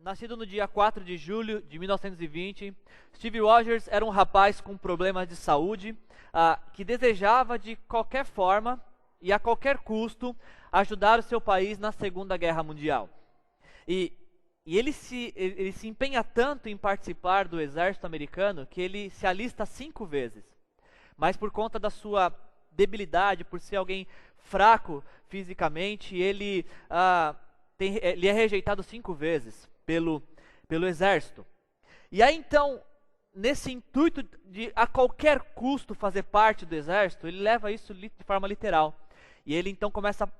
Nascido no dia 4 de julho de 1920, Steve Rogers era um rapaz com problemas de saúde que desejava de qualquer forma e a qualquer custo ajudar o seu país na Segunda Guerra Mundial. E ele se empenha tanto em participar do exército americano que ele se alista 5 vezes. Mas por conta da sua debilidade, por ser alguém fraco fisicamente, ele é rejeitado 5 vezes pelo exército. E aí então, nesse intuito de a qualquer custo fazer parte do exército, ele leva isso de forma literal. E ele então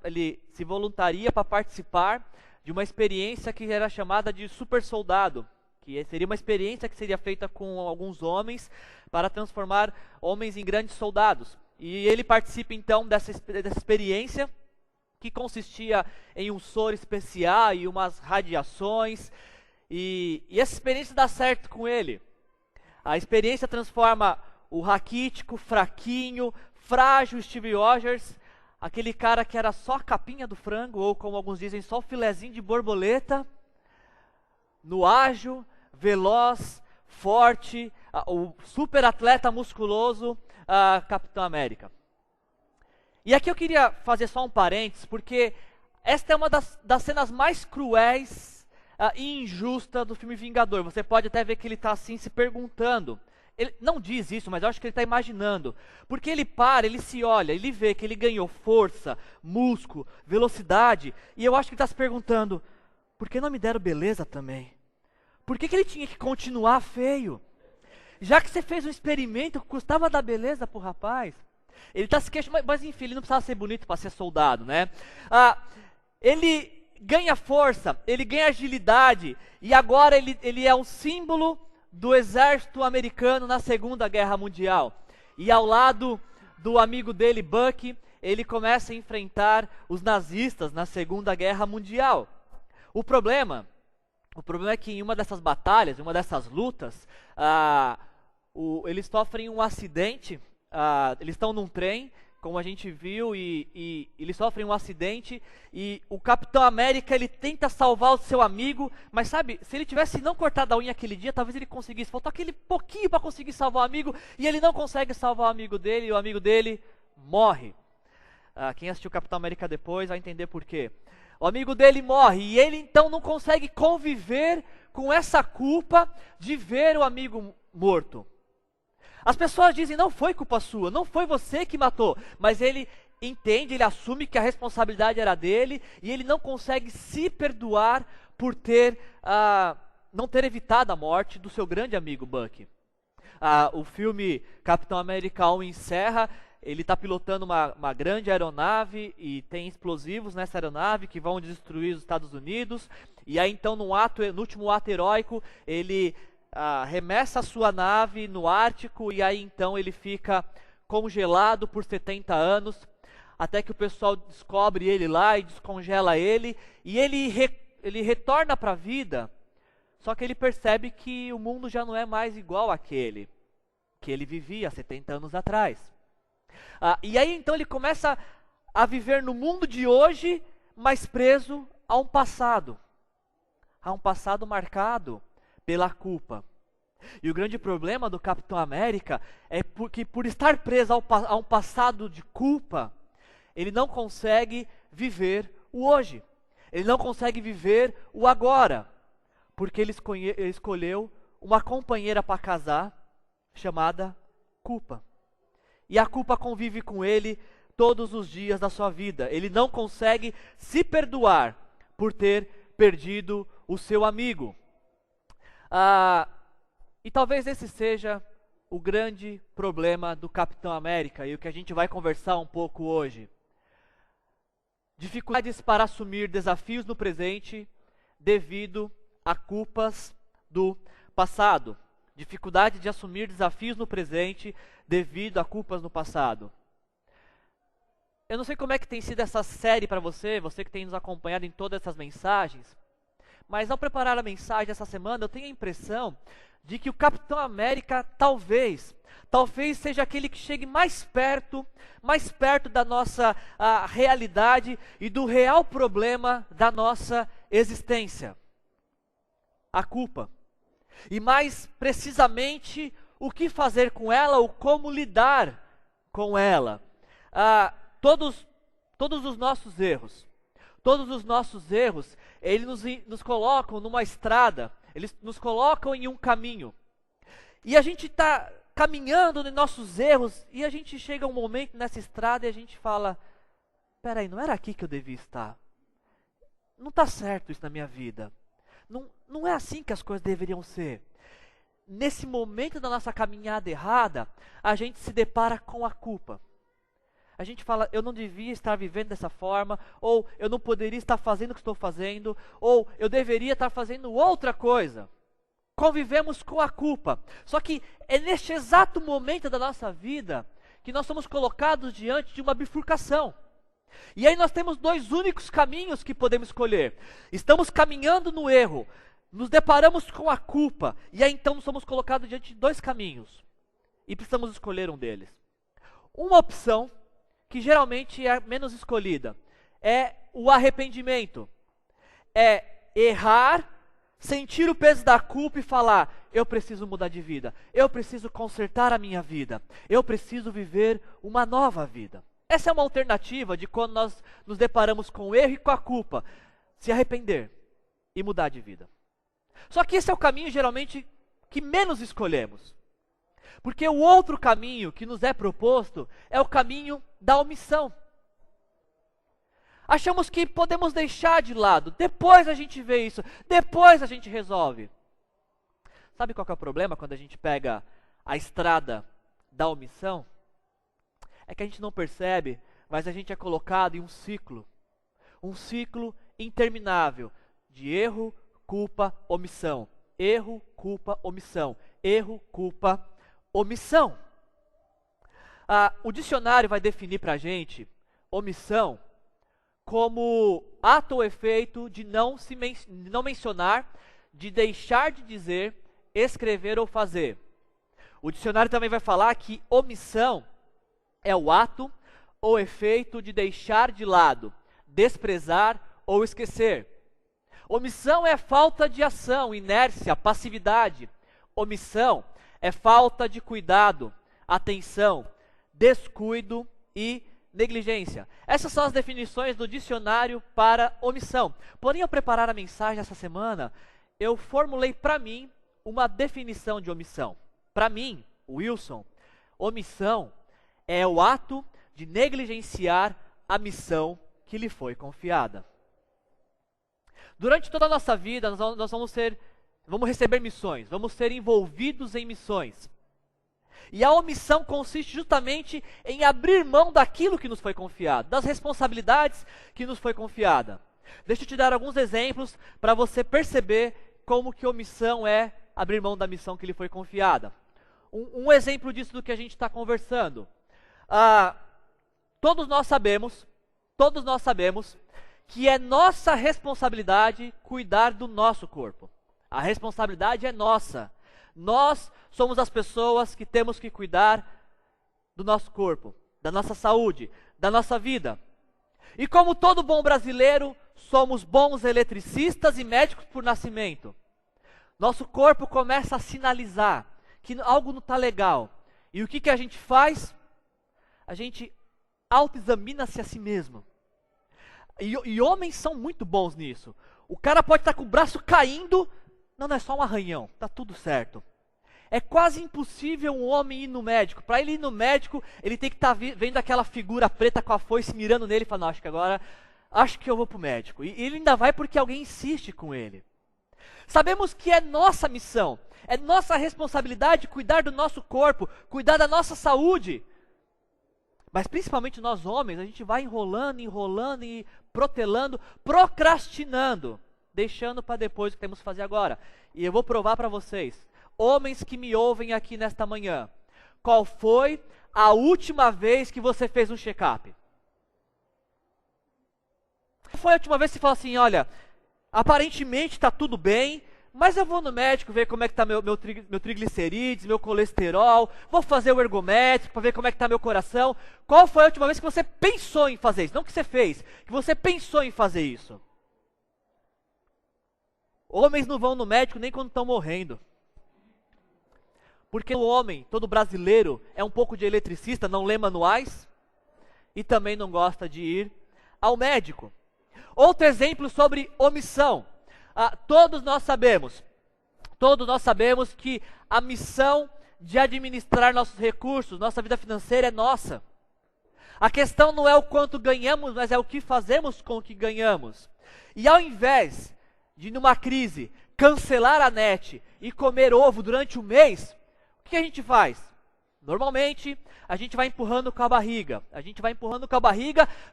ele se voluntaria para participar de uma experiência que era chamada de super soldado, que seria uma experiência que seria feita com alguns homens para transformar homens em grandes soldados. E ele participa então dessa experiência, que consistia em um soro especial e umas radiações, e essa experiência dá certo com ele. A experiência transforma o raquítico, fraquinho, frágil Steve Rogers, aquele cara que era só a capinha do frango, ou como alguns dizem, só o filezinho de borboleta, no ágil, veloz, forte, o super atleta musculoso, Capitão América. E aqui eu queria fazer só um parênteses, porque esta é uma das cenas mais cruéis e injustas do filme Vingador. Você pode até ver que ele está assim se perguntando. Ele não diz isso, mas eu acho que ele está imaginando. Porque ele ele se olha, ele vê que ele ganhou força, músculo, velocidade. E eu acho que ele está se perguntando, por que não me deram beleza também? Por que ele tinha que continuar feio? Já que você fez um experimento que custava dar beleza para o rapaz. Ele está se queixando, mas enfim, ele não precisava ser bonito para ser soldado, né? Ele ganha força, ele ganha agilidade, e agora ele é um símbolo do exército americano na Segunda Guerra Mundial. E ao lado do amigo dele, Bucky, ele começa a enfrentar os nazistas na Segunda Guerra Mundial. O problema é que em uma dessas batalhas, em uma dessas lutas, eles sofrem um acidente. Eles estão num trem, como a gente viu, e eles sofrem um acidente, e o Capitão América, ele tenta salvar o seu amigo, mas sabe, se ele tivesse não cortado a unha aquele dia, talvez ele conseguisse, faltou aquele pouquinho para conseguir salvar o amigo, e ele não consegue salvar o amigo dele, e o amigo dele morre. Quem assistiu o Capitão América depois vai entender por quê. O amigo dele morre, e ele então não consegue conviver com essa culpa de ver o amigo morto. As pessoas dizem, não foi culpa sua, não foi você que matou, mas ele entende, ele assume que a responsabilidade era dele, e ele não consegue se perdoar por não ter evitado a morte do seu grande amigo Bucky. O filme Capitão América 1 encerra, ele está pilotando uma grande aeronave, e tem explosivos nessa aeronave que vão destruir os Estados Unidos, e aí então no último ato heróico, ele arremessa a sua nave no Ártico, e aí então ele fica congelado por 70 anos, até que o pessoal descobre ele lá e descongela ele, e ele retorna para a vida, só que ele percebe que o mundo já não é mais igual àquele que ele vivia 70 anos atrás. E aí então ele começa a viver no mundo de hoje, mas preso a um passado marcado pela culpa. E o grande problema do Capitão América é que, por estar preso a um passado de culpa, ele não consegue viver o hoje. Ele não consegue viver o agora. Porque ele escolheu uma companheira para casar, chamada culpa. E a culpa convive com ele todos os dias da sua vida. Ele não consegue se perdoar por ter perdido o seu amigo. E talvez esse seja o grande problema do Capitão América e o que a gente vai conversar um pouco hoje. Dificuldades para assumir desafios no presente devido a culpas do passado. Dificuldade de assumir desafios no presente devido a culpas no passado. Eu não sei como é que tem sido essa série para você que tem nos acompanhado em todas essas mensagens, mas ao preparar a mensagem essa semana, eu tenho a impressão de que o Capitão América talvez seja aquele que chegue mais perto da nossa realidade e do real problema da nossa existência. a culpa. E mais precisamente, o que fazer com ela ou como lidar com ela. Todos os nossos erros, eles nos colocam numa estrada, eles nos colocam em um caminho. E a gente está caminhando nos nossos erros, e a gente chega a um momento nessa estrada e a gente fala, peraí, não era aqui que eu devia estar. Não está certo isso na minha vida. Não é assim que as coisas deveriam ser. Nesse momento da nossa caminhada errada, a gente se depara com a culpa. A gente fala, eu não devia estar vivendo dessa forma, ou eu não poderia estar fazendo o que estou fazendo, ou eu deveria estar fazendo outra coisa. Convivemos com a culpa. Só que é neste exato momento da nossa vida que nós somos colocados diante de uma bifurcação. E aí nós temos dois únicos caminhos que podemos escolher. Estamos caminhando no erro, nos deparamos com a culpa, e aí então somos colocados diante de dois caminhos. E precisamos escolher um deles. Uma opção, que geralmente é a menos escolhida, é o arrependimento. É errar, sentir o peso da culpa e falar, eu preciso mudar de vida, eu preciso consertar a minha vida, eu preciso viver uma nova vida. Essa é uma alternativa de quando nós nos deparamos com o erro e com a culpa, se arrepender e mudar de vida. Só que esse é o caminho geralmente que menos escolhemos. Porque o outro caminho que nos é proposto é o caminho da omissão. Achamos que podemos deixar de lado, depois a gente vê isso, depois a gente resolve. Sabe qual que é o problema quando a gente pega a estrada da omissão? É que a gente não percebe, mas a gente é colocado em um ciclo interminável de erro, culpa, omissão. Erro, culpa, omissão. Erro, culpa, omissão. O dicionário vai definir para a gente omissão como ato ou efeito de não mencionar, de deixar de dizer, escrever ou fazer. O dicionário também vai falar que omissão é o ato ou efeito de deixar de lado, desprezar ou esquecer. Omissão é falta de ação, inércia, passividade. Omissão é falta de cuidado, atenção, descuido e negligência. Essas são as definições do dicionário para omissão. Porém, ao preparar a mensagem essa semana, eu formulei para mim uma definição de omissão. Para mim, Wilson, omissão é o ato de negligenciar a missão que lhe foi confiada. Durante toda a nossa vida, nós vamos receber missões, vamos ser envolvidos em missões. E a omissão consiste justamente em abrir mão daquilo que nos foi confiado, das responsabilidades que nos foi confiada. Deixa eu te dar alguns exemplos para você perceber como que omissão é abrir mão da missão que lhe foi confiada. Um exemplo disso do que a gente está conversando. Todos nós sabemos que é nossa responsabilidade cuidar do nosso corpo. A responsabilidade é nossa. Nós somos as pessoas que temos que cuidar do nosso corpo, da nossa saúde, da nossa vida. E como todo bom brasileiro, somos bons eletricistas e médicos por nascimento. Nosso corpo começa a sinalizar que algo não está legal. E o que a gente faz? A gente autoexamina-se a si mesmo. E homens são muito bons nisso. O cara pode estar com o braço caindo, não é só um arranhão, está tudo certo. É quase impossível um homem ir no médico. Para ele ir no médico, ele tem que estar vendo aquela figura preta com a foice mirando nele e falar, não, acho que eu vou para o médico. E ele ainda vai porque alguém insiste com ele. Sabemos que é nossa missão, é nossa responsabilidade cuidar do nosso corpo, cuidar da nossa saúde. Mas principalmente nós homens, a gente vai enrolando e protelando, procrastinando, deixando para depois o que temos que fazer agora. E eu vou provar para vocês, homens que me ouvem aqui nesta manhã, qual foi a última vez que você fez um check-up? Qual foi a última vez que você falou assim, olha, aparentemente está tudo bem, mas eu vou no médico ver como é que está meu triglicerídeos, meu colesterol, vou fazer o ergométrico para ver como é que está meu coração. Qual foi a última vez que você pensou em fazer isso? Não que você fez, que você pensou em fazer isso. Homens não vão no médico nem quando estão morrendo. Porque o homem, todo brasileiro, é um pouco de eletricista, não lê manuais e também não gosta de ir ao médico. Outro exemplo sobre omissão. Todos nós sabemos que a missão de administrar nossos recursos, nossa vida financeira é nossa. A questão não é o quanto ganhamos, mas é o que fazemos com o que ganhamos. E ao invés de, numa crise, cancelar a net e comer ovo durante um mês, o que a gente faz? Normalmente, a gente vai empurrando com a barriga.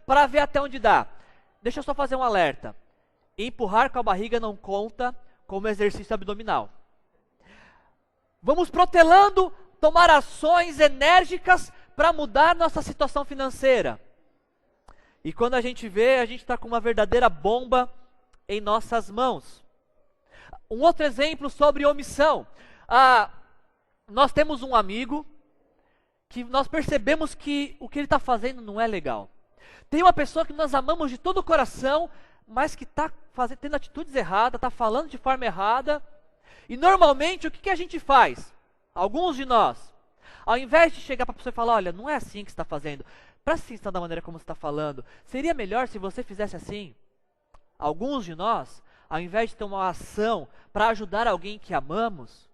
Para ver até onde dá. Deixa eu só fazer um alerta. Empurrar com a barriga não conta como exercício abdominal. Vamos protelando, tomar ações enérgicas para mudar nossa situação financeira. E quando a gente vê, a gente está com uma verdadeira bomba em nossas mãos. Um outro exemplo sobre omissão. Nós temos um amigo que nós percebemos que o que ele está fazendo não é legal. Tem uma pessoa que nós amamos de todo o coração, mas que está tendo atitudes erradas, está falando de forma errada. E normalmente o que a gente faz? Alguns de nós, ao invés de chegar para a pessoa e falar, olha, não é assim que você está fazendo, presta atenção da maneira como você está falando, seria melhor se você fizesse assim. Alguns de nós, ao invés de ter uma ação para ajudar alguém que amamos,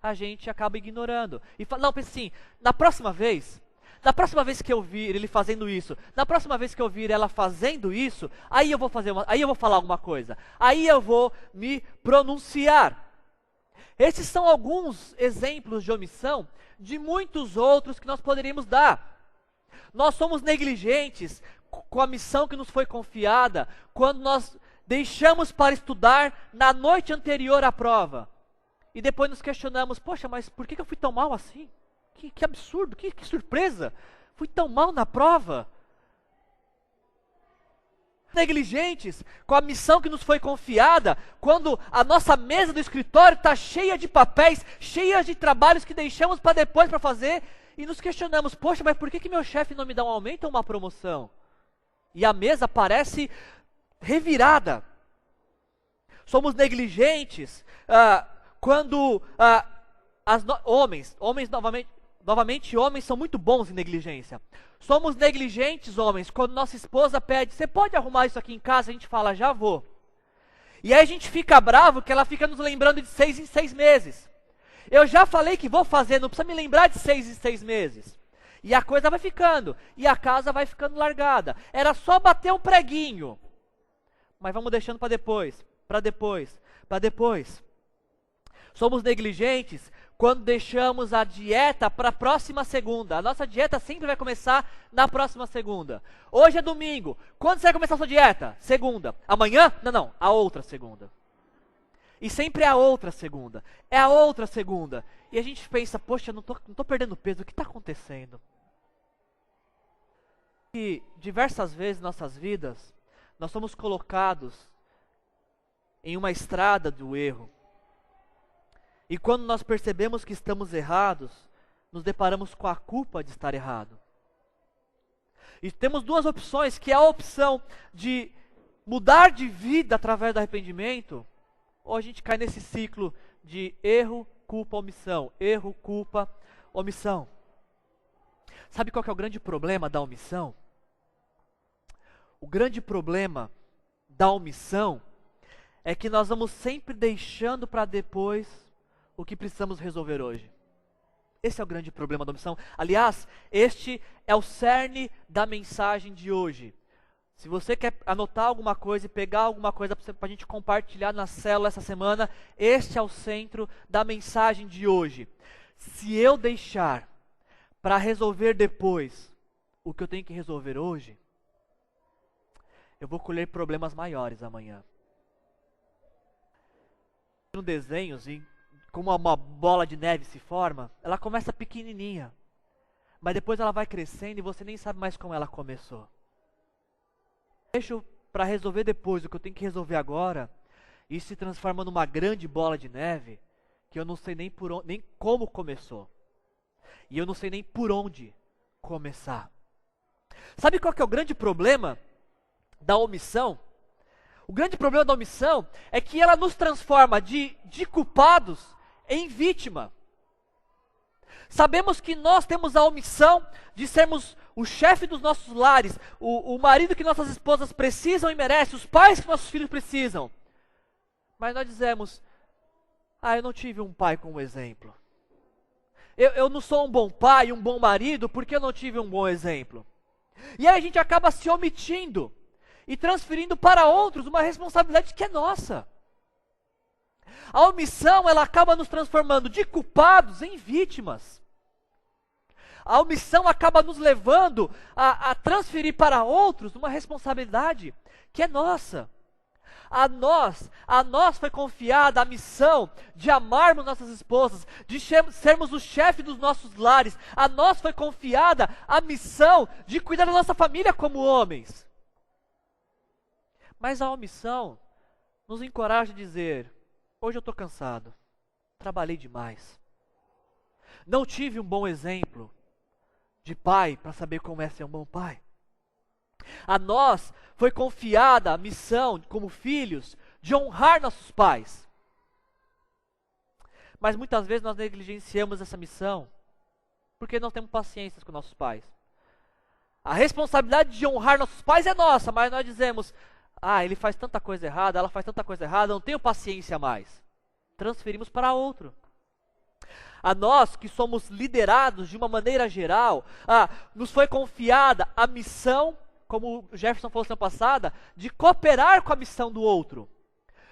a gente acaba ignorando. E fala, não, pensa assim, na próxima vez que eu vir ele fazendo isso, na próxima vez que eu vir ela fazendo isso, aí eu vou falar alguma coisa, aí eu vou me pronunciar. Esses são alguns exemplos de omissão de muitos outros que nós poderíamos dar. Nós somos negligentes com a missão que nos foi confiada quando nós deixamos para estudar na noite anterior à prova. E depois nos questionamos, poxa, mas por que eu fui tão mal assim? Que absurdo, que surpresa, fui tão mal na prova. Negligentes com a missão que nos foi confiada, quando a nossa mesa do escritório está cheia de papéis, cheia de trabalhos que deixamos para depois para fazer, e nos questionamos, poxa, mas por que meu chefe não me dá um aumento ou uma promoção? E a mesa parece revirada. Somos negligentes quando homens novamente homens são muito bons em negligência. Somos negligentes, homens, quando nossa esposa pede, você pode arrumar isso aqui em casa? A gente fala, já vou. E aí a gente fica bravo que ela fica nos lembrando de 6 em 6 meses. Eu já falei que vou fazer, não precisa me lembrar de 6 em 6 meses. E a coisa vai ficando, e a casa vai ficando largada. Era só bater um preguinho. Mas vamos deixando para depois, para depois, para depois. Somos negligentes quando deixamos a dieta para a próxima segunda. A nossa dieta sempre vai começar na próxima segunda. Hoje é domingo. Quando você vai começar a sua dieta? Segunda. Amanhã? Não, a outra segunda. E sempre é a outra segunda. É a outra segunda. E a gente pensa, poxa, não tô perdendo peso, o que está acontecendo? E diversas vezes em nossas vidas, nós somos colocados em uma estrada do erro. E quando nós percebemos que estamos errados, nos deparamos com a culpa de estar errado. E temos duas opções, que é a opção de mudar de vida através do arrependimento, ou a gente cai nesse ciclo de erro, culpa, omissão. Erro, culpa, omissão. Sabe qual que é o grande problema da omissão? O grande problema da omissão é que nós vamos sempre deixando para depois o que precisamos resolver hoje. Esse é o grande problema da omissão. Aliás, este é o cerne da mensagem de hoje. Se você quer anotar alguma coisa e pegar alguma coisa para a gente compartilhar na célula essa semana, este é o centro da mensagem de hoje. Se eu deixar para resolver depois o que eu tenho que resolver hoje, eu vou colher problemas maiores amanhã. No desenhos, como uma bola de neve se forma, ela começa pequenininha, mas depois ela vai crescendo e você nem sabe mais como ela começou. Deixo para resolver depois o que eu tenho que resolver agora, e se transforma numa grande bola de neve, que eu não sei nem como começou, e eu não sei nem por onde começar. Sabe qual que é o grande problema da omissão? O grande problema da omissão é que ela nos transforma de culpados em vítima. Sabemos que nós temos a omissão de sermos o chefe dos nossos lares, o marido que nossas esposas precisam e merecem, os pais que nossos filhos precisam. Mas nós dizemos, eu não tive um pai como exemplo. Eu não sou um bom pai, um bom marido, porque eu não tive um bom exemplo. E aí a gente acaba se omitindo e transferindo para outros uma responsabilidade que é nossa. A omissão, ela acaba nos transformando de culpados em vítimas. A omissão acaba nos levando a transferir para outros uma responsabilidade que é nossa. A nós foi confiada a missão de amarmos nossas esposas, de sermos o chefe dos nossos lares. A nós foi confiada a missão de cuidar da nossa família como homens. Mas a omissão nos encoraja a dizer, hoje eu estou cansado, trabalhei demais. Não tive um bom exemplo de pai para saber como é ser um bom pai. A nós foi confiada a missão, como filhos, de honrar nossos pais. Mas muitas vezes nós negligenciamos essa missão, porque não temos paciência com nossos pais. A responsabilidade de honrar nossos pais é nossa, mas nós dizemos, ele faz tanta coisa errada, ela faz tanta coisa errada, não tenho paciência mais. Transferimos para outro. A nós que somos liderados de uma maneira geral, nos foi confiada a missão, como o Jefferson falou semana passada, de cooperar com a missão do outro.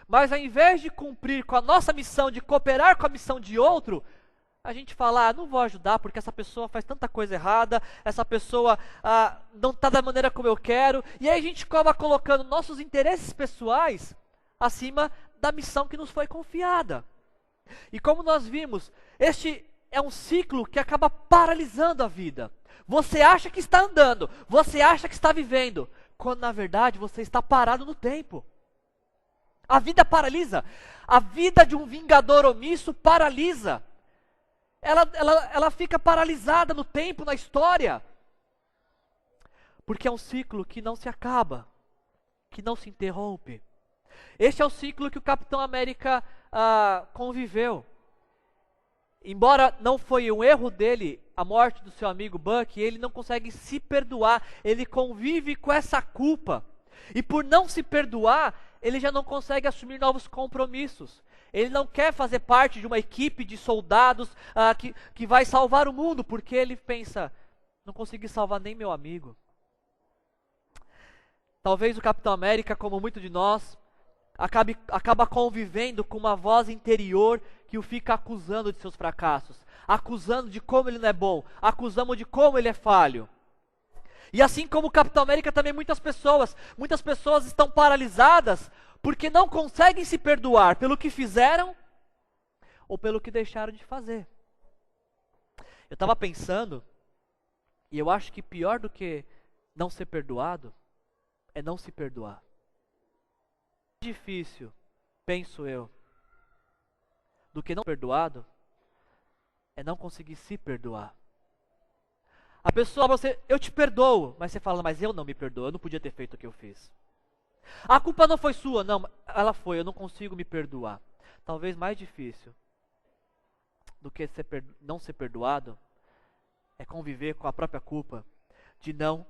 Mas ao invés de cumprir com a nossa missão, de cooperar com a missão de outro, a gente fala, não vou ajudar porque essa pessoa faz tanta coisa errada, essa pessoa não está da maneira como eu quero, e aí a gente acaba colocando nossos interesses pessoais acima da missão que nos foi confiada. E como nós vimos, este é um ciclo que acaba paralisando a vida. Você acha que está andando, você acha que está vivendo, quando na verdade você está parado no tempo. A vida paralisa. A vida de um vingador omisso paralisa. Ela fica paralisada no tempo, na história. Porque é um ciclo que não se acaba, que não se interrompe. Este é o ciclo que o Capitão América conviveu. Embora não foi um erro dele a morte do seu amigo Bucky, ele não consegue se perdoar, ele convive com essa culpa. E por não se perdoar, ele já não consegue assumir novos compromissos. Ele não quer fazer parte de uma equipe de soldados que vai salvar o mundo, porque ele pensa, não consegui salvar nem meu amigo. Talvez o Capitão América, como muito de nós, acaba convivendo com uma voz interior que o fica acusando de seus fracassos, acusando de como ele não é bom, acusando de como ele é falho. E assim como o Capitão América, também muitas pessoas estão paralisadas porque não conseguem se perdoar pelo que fizeram ou pelo que deixaram de fazer. Eu estava pensando, e eu acho que pior do que não ser perdoado é não se perdoar. Difícil, penso eu, do que não perdoado é não conseguir se perdoar. A pessoa, eu te perdoo, mas você fala, mas eu não me perdoo, eu não podia ter feito o que eu fiz. A culpa não foi sua, não, ela foi, eu não consigo me perdoar. Talvez mais difícil do que não ser perdoado é conviver com a própria culpa de não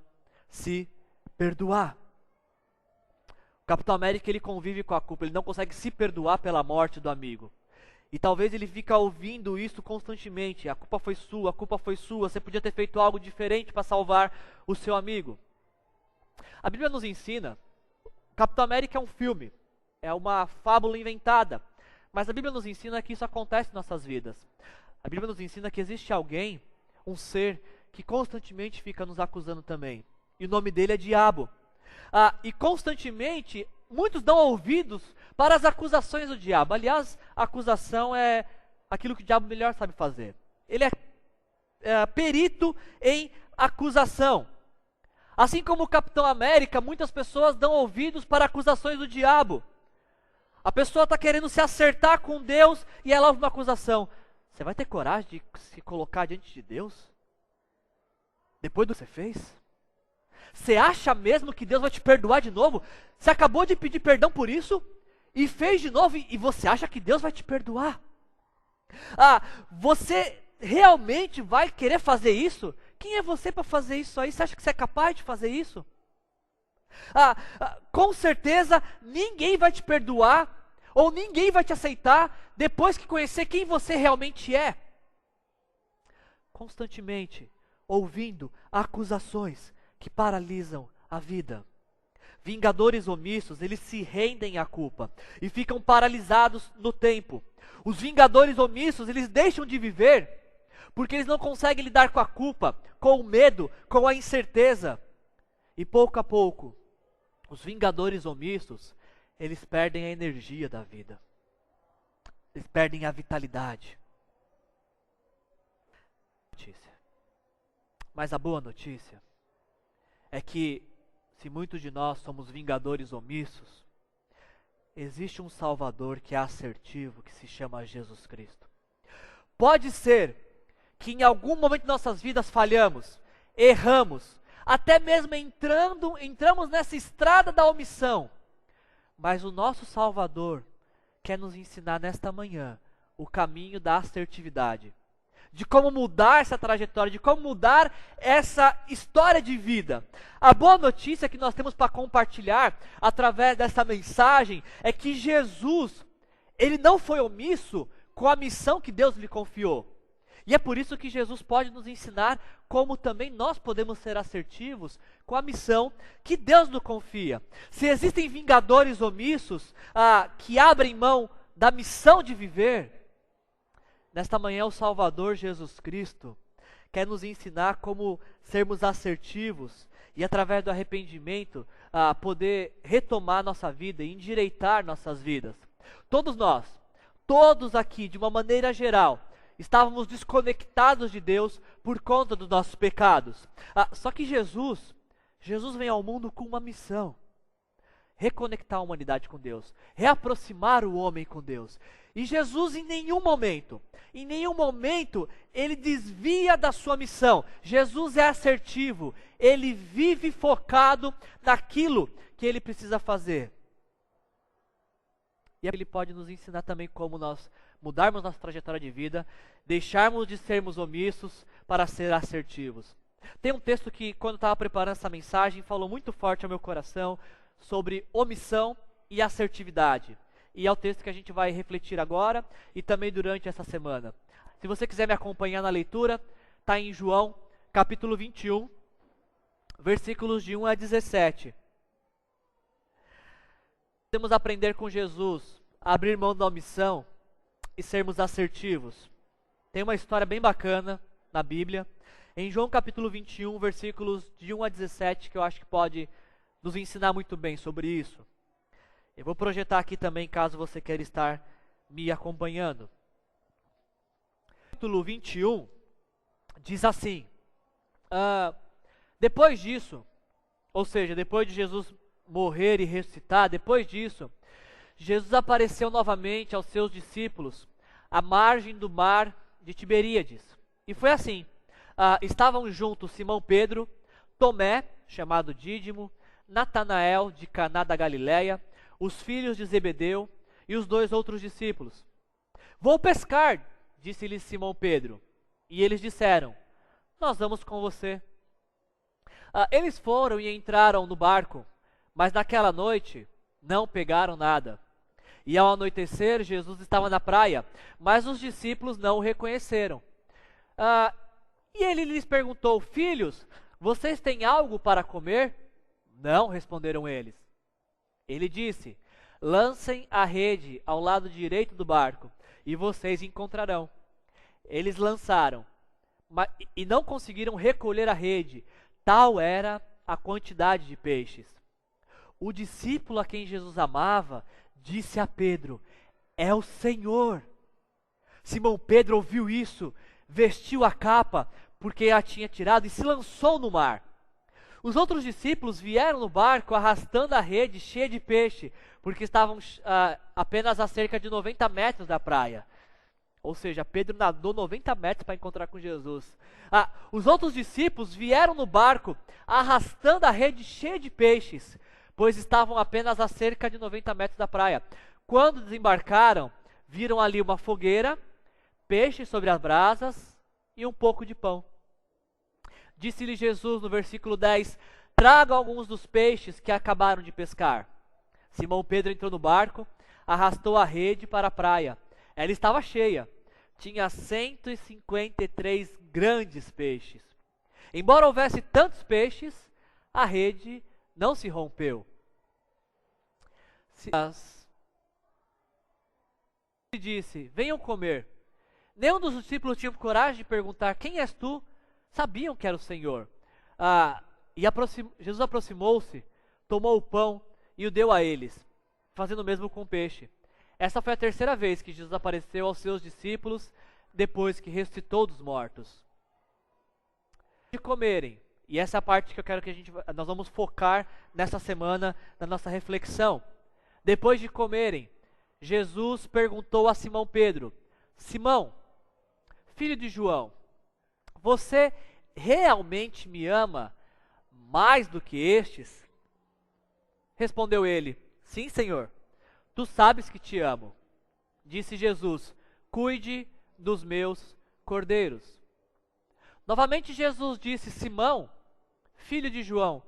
se perdoar. O Capitão América, ele convive com a culpa, ele não consegue se perdoar pela morte do amigo. E talvez ele fica ouvindo isso constantemente, a culpa foi sua, você podia ter feito algo diferente para salvar o seu amigo. A Bíblia nos ensina, Capitão América é um filme, é uma fábula inventada, mas a Bíblia nos ensina que isso acontece em nossas vidas. A Bíblia nos ensina que existe alguém, um ser, que constantemente fica nos acusando também, e o nome dele é Diabo. E constantemente, muitos dão ouvidos para as acusações do diabo. Aliás, a acusação é aquilo que o diabo melhor sabe fazer. Ele é perito em acusação. Assim como o Capitão América, muitas pessoas dão ouvidos para acusações do diabo. A pessoa está querendo se acertar com Deus e ela ouve uma acusação. Você vai ter coragem de se colocar diante de Deus? Depois do que você fez? Você acha mesmo que Deus vai te perdoar de novo? Você acabou de pedir perdão por isso e fez de novo e você acha que Deus vai te perdoar? Você realmente vai querer fazer isso? Quem é você para fazer isso aí? Você acha que você é capaz de fazer isso? Com certeza ninguém vai te perdoar ou ninguém vai te aceitar depois que conhecer quem você realmente é. Constantemente ouvindo acusações que paralisam a vida. Vingadores omissos, eles se rendem à culpa e ficam paralisados no tempo. Os vingadores omissos, eles deixam de viver porque eles não conseguem lidar com a culpa, com o medo, com a incerteza. E pouco a pouco, os vingadores omissos, eles perdem a energia da vida. Eles perdem a vitalidade. Mas a boa notícia é que, se muitos de nós somos vingadores omissos, existe um Salvador que é assertivo, que se chama Jesus Cristo. Pode ser que em algum momento de nossas vidas falhamos, erramos, até mesmo entramos nessa estrada da omissão, mas o nosso Salvador quer nos ensinar nesta manhã o caminho da assertividade, de como mudar essa trajetória, de como mudar essa história de vida. A boa notícia que nós temos para compartilhar através dessa mensagem é que Jesus, ele não foi omisso com a missão que Deus lhe confiou. E é por isso que Jesus pode nos ensinar como também nós podemos ser assertivos com a missão que Deus nos confia. Se existem vingadores omissos que abrem mão da missão de viver, nesta manhã o Salvador Jesus Cristo quer nos ensinar como sermos assertivos e através do arrependimento poder retomar nossa vida e endireitar nossas vidas. Todos nós, todos aqui de uma maneira geral, estávamos desconectados de Deus por conta dos nossos pecados. Só que Jesus vem ao mundo com uma missão: reconectar a humanidade com Deus, reaproximar o homem com Deus. E Jesus em nenhum momento, ele desvia da sua missão. Jesus é assertivo, ele vive focado naquilo que ele precisa fazer. E ele pode nos ensinar também como nós mudarmos nossa trajetória de vida, deixarmos de sermos omissos para ser assertivos. Tem um texto que, quando eu estava preparando essa mensagem, falou muito forte ao meu coração sobre omissão e assertividade. E é o texto que a gente vai refletir agora e também durante essa semana. Se você quiser me acompanhar na leitura, está em João, capítulo 21, versículos de 1 a 17. Podemos aprender com Jesus a abrir mão da omissão e sermos assertivos. Tem uma história bem bacana na Bíblia, em João capítulo 21, versículos de 1 a 17, que eu acho que pode nos ensinar muito bem sobre isso. Eu vou projetar aqui também, caso você queira estar me acompanhando. Capítulo 21 diz assim: depois disso, ou seja, depois de Jesus morrer e ressuscitar, depois disso, Jesus apareceu novamente aos seus discípulos à margem do mar de Tiberíades. E foi assim: estavam juntos Simão Pedro, Tomé, chamado Dídimo, Natanael de Caná da Galileia, os filhos de Zebedeu e os 2 outros discípulos. Vou pescar, disse-lhes Simão Pedro. E eles disseram: nós vamos com você. Eles foram e entraram no barco, mas naquela noite não pegaram nada. E ao anoitecer, Jesus estava na praia, mas os discípulos não o reconheceram. E ele lhes perguntou: filhos, vocês têm algo para comer? Não, responderam eles. Ele disse: lancem a rede ao lado direito do barco, e vocês encontrarão. Eles lançaram, e não conseguiram recolher a rede, tal era a quantidade de peixes. O discípulo a quem Jesus amava disse a Pedro: é o Senhor. Simão Pedro ouviu isso, vestiu a capa, porque a tinha tirado, e se lançou no mar. Os outros discípulos vieram no barco arrastando a rede cheia de peixe, porque estavam apenas a cerca de 90 metros da praia. Ou seja, Pedro nadou 90 metros para encontrar com Jesus. Os outros discípulos vieram no barco arrastando a rede cheia de peixes, pois estavam apenas a cerca de 90 metros da praia. Quando desembarcaram, viram ali uma fogueira, peixes sobre as brasas e um pouco de pão. Disse-lhe Jesus no versículo 10, tragam alguns dos peixes que acabaram de pescar. Simão Pedro entrou no barco, arrastou a rede para a praia. Ela estava cheia, tinha 153 grandes peixes. Embora houvesse tantos peixes, a rede não se rompeu. Disse, venham comer. Nenhum dos discípulos tinha coragem de perguntar, quem és tu? Sabiam que era o Senhor. Jesus aproximou-se, tomou o pão e o deu a eles, fazendo o mesmo com o peixe. Essa foi a terceira vez que Jesus apareceu aos seus discípulos, depois que ressuscitou dos mortos. De comerem, e essa é a parte que eu quero que nós vamos focar nessa semana, na nossa reflexão. Depois de comerem, Jesus perguntou a Simão Pedro, Simão, filho de João, você realmente me ama mais do que estes? Respondeu ele, sim, Senhor, tu sabes que te amo. Disse Jesus, cuide dos meus cordeiros. Novamente Jesus disse, Simão, filho de João,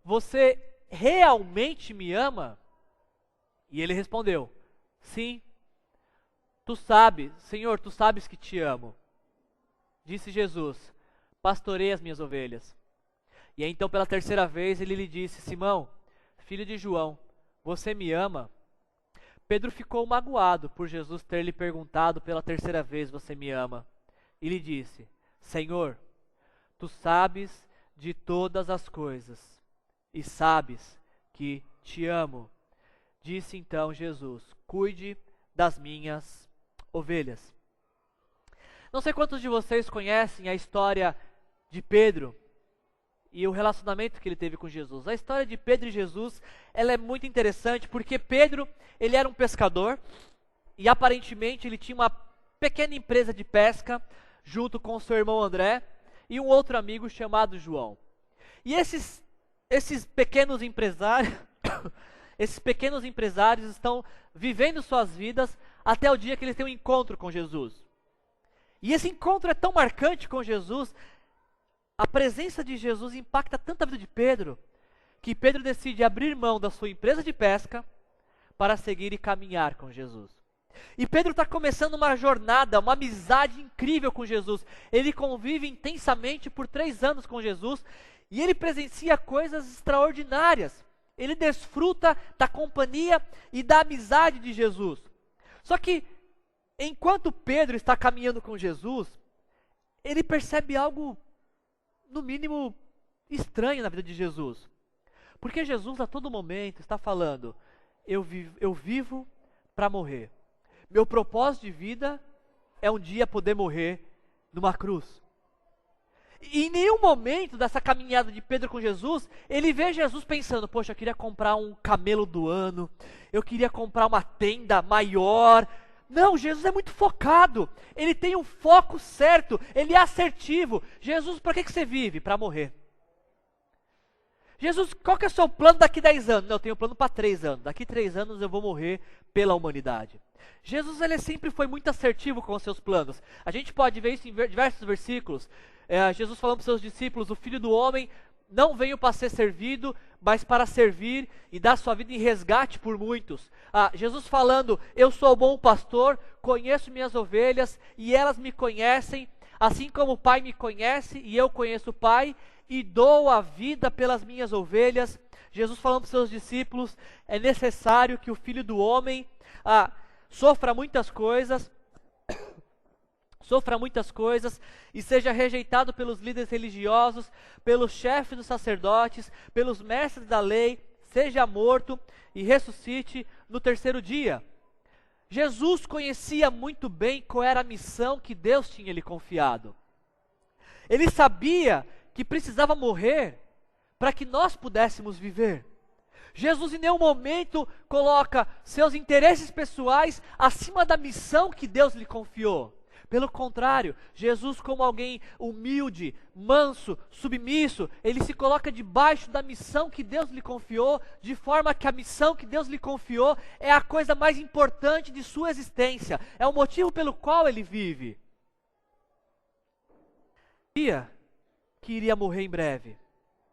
você realmente me ama? E ele respondeu, sim, tu sabes, Senhor, tu sabes que te amo. Disse Jesus, pastorei as minhas ovelhas. E então pela terceira vez ele lhe disse, Simão, filho de João, você me ama? Pedro ficou magoado por Jesus ter lhe perguntado pela terceira vez, você me ama? E lhe disse, Senhor, tu sabes de todas as coisas e sabes que te amo. Disse então Jesus, cuide das minhas ovelhas. Não sei quantos de vocês conhecem a história de Pedro e o relacionamento que ele teve com Jesus. A história de Pedro e Jesus, ela é muito interessante porque Pedro, ele era um pescador e aparentemente ele tinha uma pequena empresa de pesca junto com seu irmão André e um outro amigo chamado João. E esses pequenos empresários, esses pequenos empresários estão vivendo suas vidas até o dia que eles têm um encontro com Jesus. E esse encontro é tão marcante com Jesus, a presença de Jesus impacta tanto a vida de Pedro, que Pedro decide abrir mão da sua empresa de pesca para seguir e caminhar com Jesus. E Pedro está começando uma jornada, uma amizade incrível com Jesus. Ele convive intensamente por 3 anos com Jesus e ele presencia coisas extraordinárias. Ele desfruta da companhia e da amizade de Jesus. Só que, enquanto Pedro está caminhando com Jesus, ele percebe algo, no mínimo, estranho na vida de Jesus. Porque Jesus a todo momento está falando, eu vivo para morrer. Meu propósito de vida é um dia poder morrer numa cruz. E em nenhum momento dessa caminhada de Pedro com Jesus, ele vê Jesus pensando, poxa, eu queria comprar um camelo do ano, eu queria comprar uma tenda maior. Não, Jesus é muito focado, ele tem um foco certo, ele é assertivo. Jesus, para que você vive? Para morrer. Jesus, qual que é o seu plano daqui 10 anos? Não, eu tenho um plano para 3 anos, daqui 3 anos eu vou morrer pela humanidade. Jesus, ele sempre foi muito assertivo com os seus planos. A gente pode ver isso em diversos versículos. Jesus falando para os seus discípulos, o Filho do Homem não veio para ser servido, mas para servir e dar sua vida em resgate por muitos. Jesus falando, eu sou o bom pastor, conheço minhas ovelhas e elas me conhecem, assim como o Pai me conhece e eu conheço o Pai e dou a vida pelas minhas ovelhas. Jesus falando para os seus discípulos, é necessário que o Filho do Homem sofra muitas coisas e seja rejeitado pelos líderes religiosos, pelos chefes dos sacerdotes, pelos mestres da lei, seja morto e ressuscite no 3º dia. Jesus conhecia muito bem qual era a missão que Deus tinha lhe confiado. Ele sabia que precisava morrer para que nós pudéssemos viver. Jesus em nenhum momento coloca seus interesses pessoais acima da missão que Deus lhe confiou. Pelo contrário, Jesus, como alguém humilde, manso, submisso, ele se coloca debaixo da missão que Deus lhe confiou, de forma que a missão que Deus lhe confiou é a coisa mais importante de sua existência, é o motivo pelo qual ele vive. Sabia que iria morrer em breve,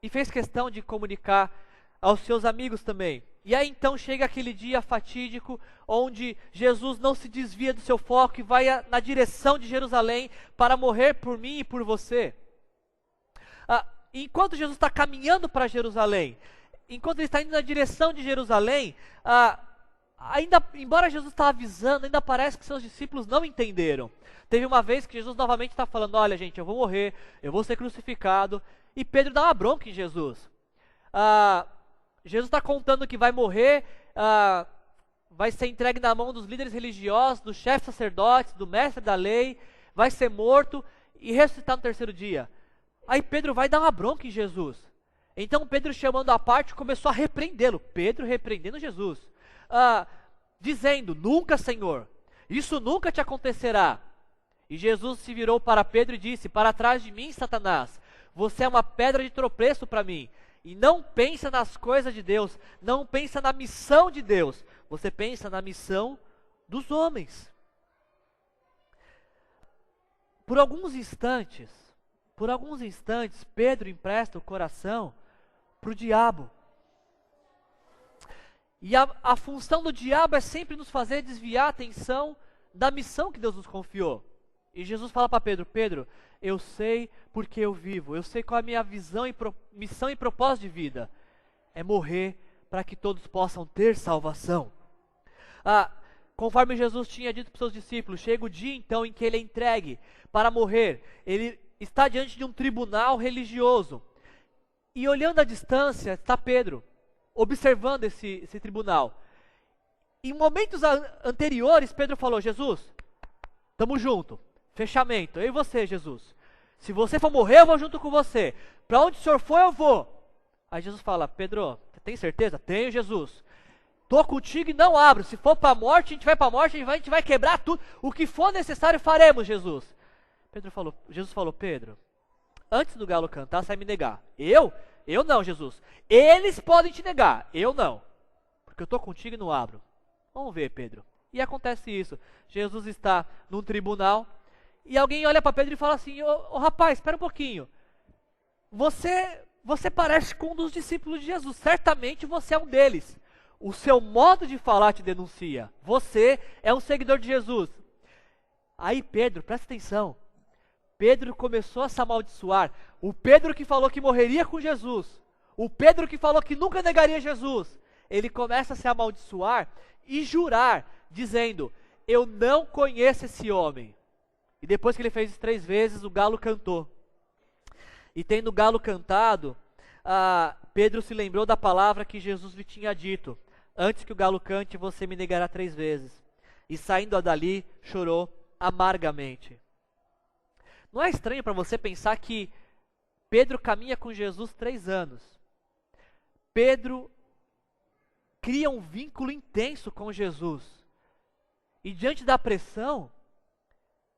e fez questão de comunicar aos seus amigos também. E aí então chega aquele dia fatídico, onde Jesus não se desvia do seu foco e vai na direção de Jerusalém para morrer por mim e por você. Enquanto Jesus está caminhando para Jerusalém, enquanto ele está indo na direção de Jerusalém, ainda, embora Jesus está avisando, ainda parece que seus discípulos não entenderam. Teve uma vez que Jesus novamente está falando, olha gente, eu vou morrer, eu vou ser crucificado, e Pedro dá uma bronca em Jesus. Jesus está contando que vai morrer, vai ser entregue na mão dos líderes religiosos, dos chefes sacerdotes, do mestre da lei, vai ser morto e ressuscitar no terceiro dia. Aí Pedro vai dar uma bronca em Jesus. Então Pedro, chamando à parte, começou a repreendê-lo. Pedro repreendendo Jesus, dizendo, nunca, Senhor, isso nunca te acontecerá. E Jesus se virou para Pedro e disse, para trás de mim, Satanás, você é uma pedra de tropeço para mim. E não pensa nas coisas de Deus, não pensa na missão de Deus, você pensa na missão dos homens. Por alguns instantes, Pedro empresta o coração para o diabo. E a função do diabo é sempre nos fazer desviar a atenção da missão que Deus nos confiou. E Jesus fala para Pedro, Pedro, eu sei porque eu vivo, eu sei qual é a minha visão e missão e propósito de vida. É morrer para que todos possam ter salvação. Conforme Jesus tinha dito para os seus discípulos, chega o dia então em que ele é entregue para morrer. Ele está diante de um tribunal religioso. E olhando à distância está Pedro, observando esse tribunal. Em momentos anteriores, Pedro falou, Jesus, estamos juntos. Fechamento, eu e você, Jesus. Se você for morrer, eu vou junto com você. Para onde o senhor for, eu vou. Aí Jesus fala, Pedro, você tem certeza? Tenho, Jesus. Estou contigo e não abro. Se for para a morte, a gente vai para a morte, a gente vai quebrar tudo. O que for necessário, faremos, Jesus. Jesus falou, Pedro, antes do galo cantar, você vai me negar. Eu? Eu não, Jesus. Eles podem te negar, eu não. Porque eu estou contigo e não abro. Vamos ver, Pedro. E acontece isso. Jesus está num tribunal, e alguém olha para Pedro e fala assim, ô rapaz, espera um pouquinho, você parece com um dos discípulos de Jesus, certamente você é um deles, o seu modo de falar te denuncia, você é um seguidor de Jesus. Aí Pedro, presta atenção, Pedro começou a se amaldiçoar, o Pedro que falou que morreria com Jesus, o Pedro que falou que nunca negaria Jesus, ele começa a se amaldiçoar e jurar, dizendo, eu não conheço esse homem. E depois que ele fez isso 3 vezes, o galo cantou. E tendo o galo cantado, Pedro se lembrou da palavra que Jesus lhe tinha dito. Antes que o galo cante, você me negará 3 vezes. E saindo dali, chorou amargamente. Não é estranho para você pensar que Pedro caminha com Jesus 3 anos. Pedro cria um vínculo intenso com Jesus. E diante da pressão,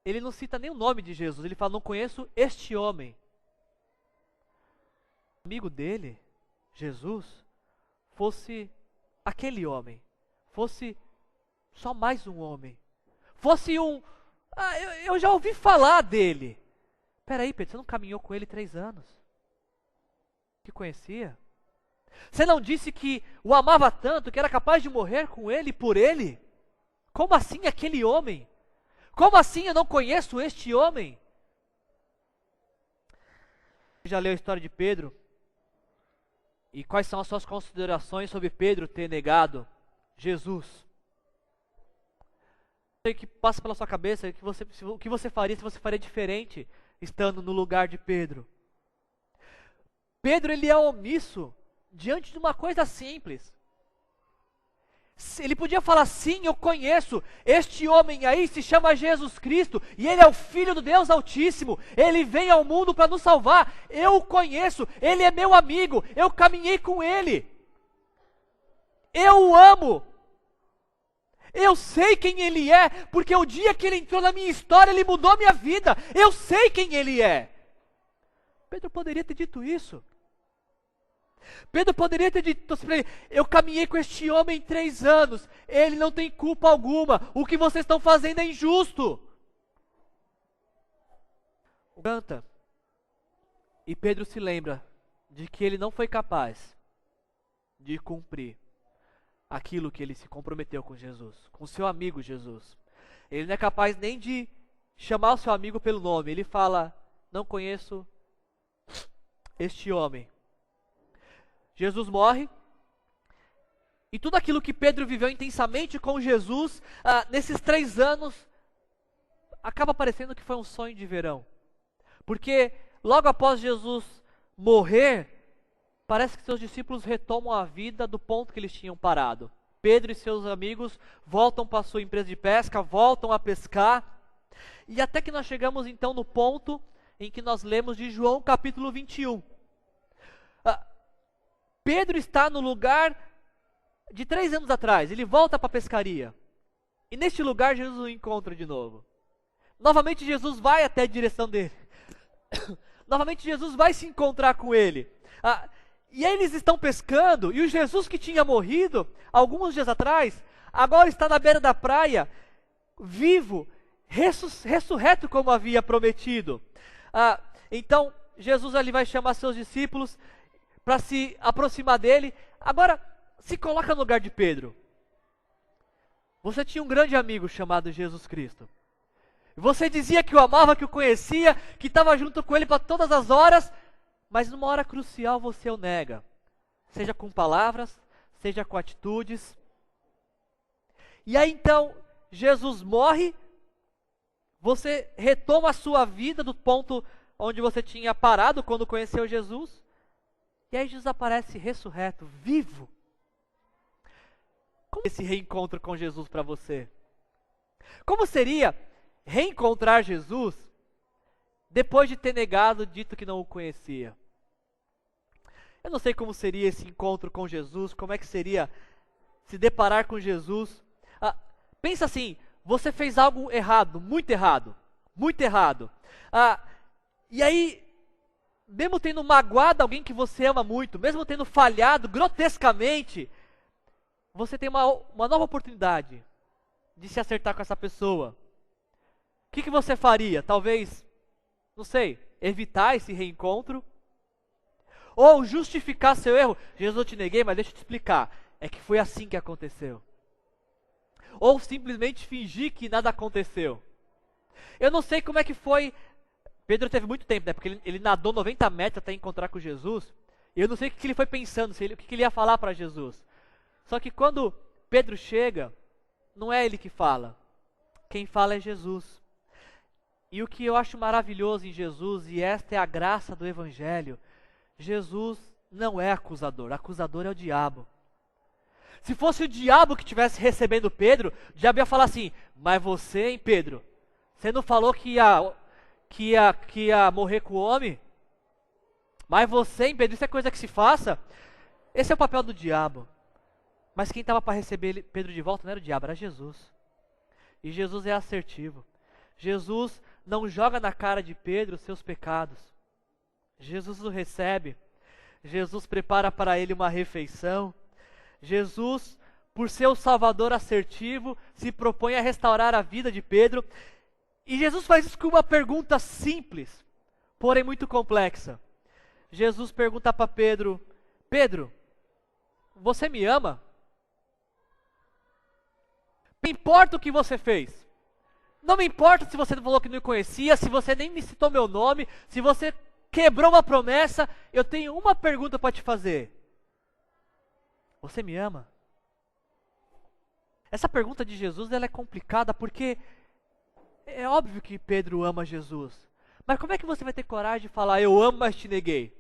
ele não cita nem o nome de Jesus, ele fala, não conheço este homem. O amigo dele, Jesus, fosse aquele homem, fosse só mais um homem, fosse eu já ouvi falar dele. Peraí, Pedro, você não caminhou com ele 3 anos? Que conhecia? Você não disse que o amava tanto, que era capaz de morrer com ele, por ele? Como assim aquele homem? Como assim eu não conheço este homem? Você já leu a história de Pedro? E quais são as suas considerações sobre Pedro ter negado Jesus? O que passa pela sua cabeça, o que você faria se você faria diferente estando no lugar de Pedro? Pedro, ele é omisso diante de uma coisa simples. Ele podia falar, sim, eu conheço, este homem aí se chama Jesus Cristo, e ele é o Filho do Deus Altíssimo, ele vem ao mundo para nos salvar, eu o conheço, ele é meu amigo, eu caminhei com ele. Eu o amo. Eu sei quem Ele é, porque o dia que Ele entrou na minha história, Ele mudou a minha vida. Eu sei quem Ele é. Pedro poderia ter dito isso. Pedro poderia ter dito assim para ele: eu caminhei com este homem 3 anos, ele não tem culpa alguma, o que vocês estão fazendo é injusto. Canta. E Pedro se lembra de que ele não foi capaz de cumprir aquilo que ele se comprometeu com Jesus, com seu amigo Jesus. Ele não é capaz nem de chamar o seu amigo pelo nome. Ele fala: não conheço este homem. Jesus morre, e tudo aquilo que Pedro viveu intensamente com Jesus, nesses 3 anos, acaba parecendo que foi um sonho de verão. Porque logo após Jesus morrer, parece que seus discípulos retomam a vida do ponto que eles tinham parado. Pedro e seus amigos voltam para a sua empresa de pesca, voltam a pescar, e até que nós chegamos então no ponto em que nós lemos de João capítulo 21. Pedro está no lugar de 3 anos atrás, ele volta para a pescaria. E neste lugar Jesus o encontra de novo. Novamente Jesus vai até a direção dele. Novamente Jesus vai se encontrar com ele. E aí eles estão pescando, e o Jesus que tinha morrido alguns dias atrás, agora está na beira da praia, vivo, ressurreto como havia prometido. Então Jesus ali vai chamar seus discípulos para se aproximar dele. Agora, se coloca no lugar de Pedro. Você tinha um grande amigo chamado Jesus Cristo. Você dizia que o amava, que o conhecia, que estava junto com ele para todas as horas, mas numa hora crucial você o nega. Seja com palavras, seja com atitudes. E aí então, Jesus morre, você retoma a sua vida do ponto onde você tinha parado quando conheceu Jesus. E aí Jesus aparece ressurreto, vivo. Como é esse reencontro com Jesus para você? Como seria reencontrar Jesus depois de ter negado, dito que não o conhecia? Eu não sei como seria esse encontro com Jesus, como é que seria se deparar com Jesus. Pensa assim, você fez algo errado, muito errado, muito errado. E aí, mesmo tendo magoado alguém que você ama muito, mesmo tendo falhado grotescamente, você tem uma nova oportunidade de se acertar com essa pessoa. O que você faria? Talvez, não sei, evitar esse reencontro? Ou justificar seu erro? Jesus, eu te neguei, mas deixa eu te explicar. É que foi assim que aconteceu. Ou simplesmente fingir que nada aconteceu. Eu não sei como é que foi. Pedro teve muito tempo, né? Porque ele nadou 90 metros até encontrar com Jesus. E eu não sei o que ele foi pensando, o que ele ia falar para Jesus. Só que quando Pedro chega, não é ele que fala. Quem fala é Jesus. E o que eu acho maravilhoso em Jesus, e esta é a graça do Evangelho, Jesus não é acusador é o diabo. Se fosse o diabo que estivesse recebendo Pedro, o diabo ia falar assim: mas você, hein, Pedro, você não falou que ia morrer com o homem? Mas você, hein, Pedro, isso é coisa que se faça? Esse é o papel do diabo. Mas quem estava para receber Pedro de volta não era o diabo, era Jesus. E Jesus é assertivo. Jesus não joga na cara de Pedro os seus pecados. Jesus o recebe. Jesus prepara para ele uma refeição. Jesus, por ser o Salvador assertivo, se propõe a restaurar a vida de Pedro. E Jesus faz isso com uma pergunta simples, porém muito complexa. Jesus pergunta para Pedro: Pedro, você me ama? Não importa o que você fez. Não me importa se você falou que não me conhecia, se você nem me citou meu nome, se você quebrou uma promessa. Eu tenho uma pergunta para te fazer. Você me ama? Essa pergunta de Jesus, ela é complicada porque é óbvio que Pedro ama Jesus. Mas como é que você vai ter coragem de falar: eu amo, mas te neguei?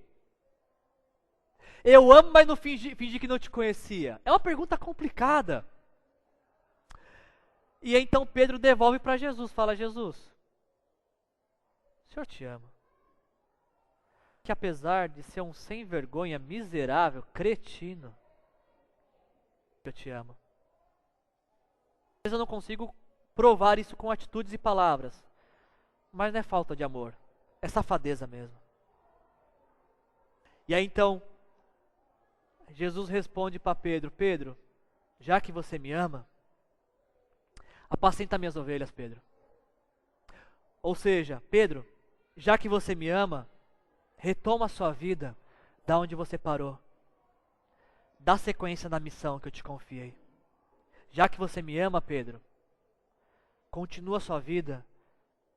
Eu amo, mas não fingi que não te conhecia? É uma pergunta complicada. E então Pedro devolve para Jesus, fala: Jesus, o Senhor te ama. Que apesar de ser um sem vergonha, miserável, cretino, Eu te amo. Às vezes eu não consigo provar isso com atitudes e palavras, mas não é falta de amor, é safadeza mesmo. E aí então, Jesus responde para Pedro: Pedro, já que você me ama, apacenta minhas ovelhas, Pedro. Ou seja, Pedro, já que você me ama, retoma a sua vida da onde você parou. Dá sequência na missão que eu te confiei. Já que você me ama, Pedro, continua a sua vida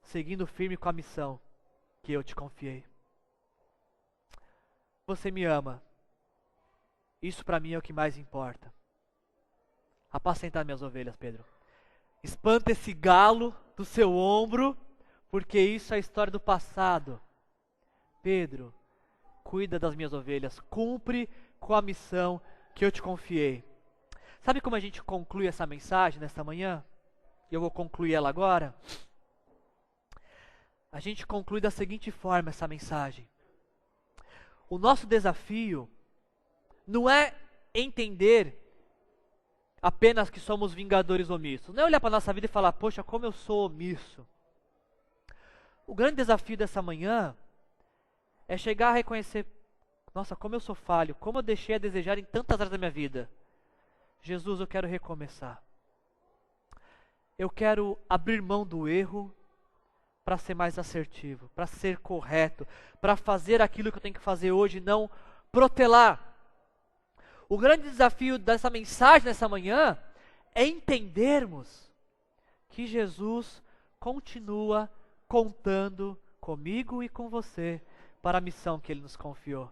seguindo firme com a missão que eu te confiei. Você me ama. Isso para mim é o que mais importa. Apacentar minhas ovelhas, Pedro. Espanta esse galo do seu ombro, porque isso é a história do passado. Pedro, cuida das minhas ovelhas, cumpre com a missão que eu te confiei. Sabe como a gente conclui essa mensagem nesta manhã? Eu vou concluir ela agora. A gente conclui da seguinte forma essa mensagem. O nosso desafio não é entender apenas que somos vingadores omissos. Não é olhar para a nossa vida e falar, poxa, como eu sou omisso. O grande desafio dessa manhã é chegar a reconhecer, nossa, como eu sou falho, como eu deixei a desejar em tantas áreas da minha vida. Jesus, eu quero recomeçar. Eu quero abrir mão do erro para ser mais assertivo, para ser correto, para fazer aquilo que eu tenho que fazer hoje, não protelar. O grande desafio dessa mensagem nessa manhã é entendermos que Jesus continua contando comigo e com você para a missão que Ele nos confiou.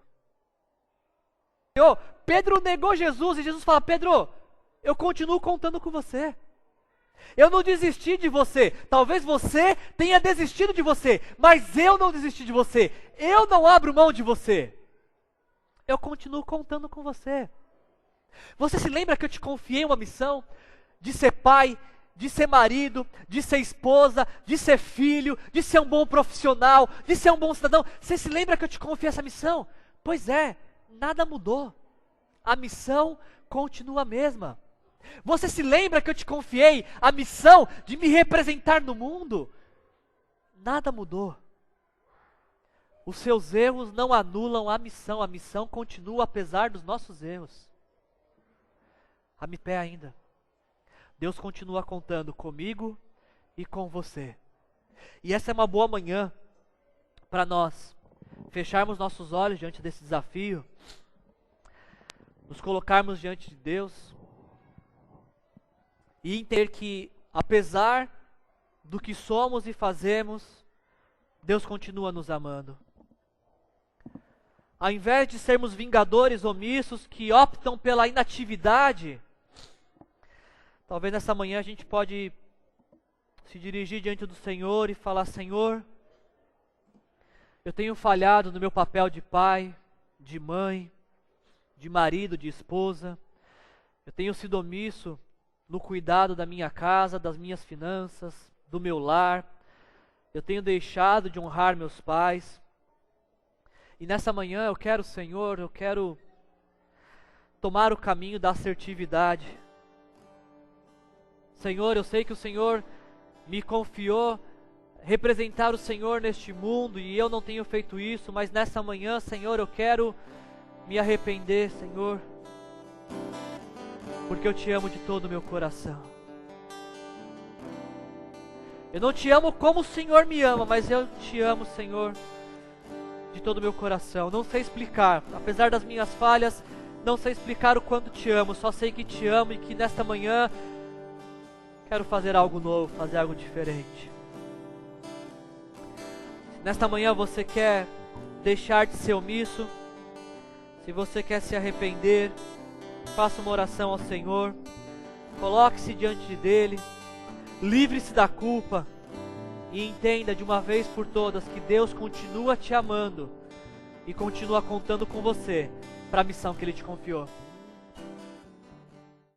Pedro negou Jesus e Jesus fala, Pedro, eu continuo contando com você. Eu não desisti de você. Talvez você tenha desistido de você, mas eu não desisti de você. Eu não abro mão de você. Eu continuo contando com você. Você se lembra que eu te confiei uma missão de ser pai, de ser marido, de ser esposa, de ser filho, de ser um bom profissional, de ser um bom cidadão? Você se lembra que eu te confiei essa missão? Pois é, nada mudou. A missão continua a mesma. Você se lembra que eu te confiei a missão de me representar no mundo? Nada mudou. Os seus erros não anulam a missão continua apesar dos nossos erros. A pé ainda. Deus continua contando comigo e com você. E essa é uma boa manhã para nós fecharmos nossos olhos diante desse desafio, nos colocarmos diante de Deus e entender que, apesar do que somos e fazemos, Deus continua nos amando. Ao invés de sermos vingadores omissos que optam pela inatividade, talvez nessa manhã a gente pode se dirigir diante do Senhor e falar, Senhor, eu tenho falhado no meu papel de pai, de mãe, de marido, de esposa. Eu tenho sido omisso no cuidado da minha casa, das minhas finanças, do meu lar. Eu tenho deixado de honrar meus pais. E nessa manhã eu quero, Senhor, eu quero tomar o caminho da assertividade. Senhor, eu sei que o Senhor me confiou representar o Senhor neste mundo e eu não tenho feito isso, mas nessa manhã, Senhor, eu quero me arrepender, Senhor, porque eu te amo de todo o meu coração. Eu não te amo como o Senhor me ama, mas eu te amo, Senhor, de todo o meu coração. Não sei explicar, apesar das minhas falhas, não sei explicar o quanto te amo, só sei que te amo e que nesta manhã quero fazer algo novo, fazer algo diferente. Nesta manhã você quer deixar de ser omisso, se você quer se arrepender, faça uma oração ao Senhor, coloque-se diante dEle, livre-se da culpa e entenda de uma vez por todas que Deus continua te amando e continua contando com você para a missão que Ele te confiou.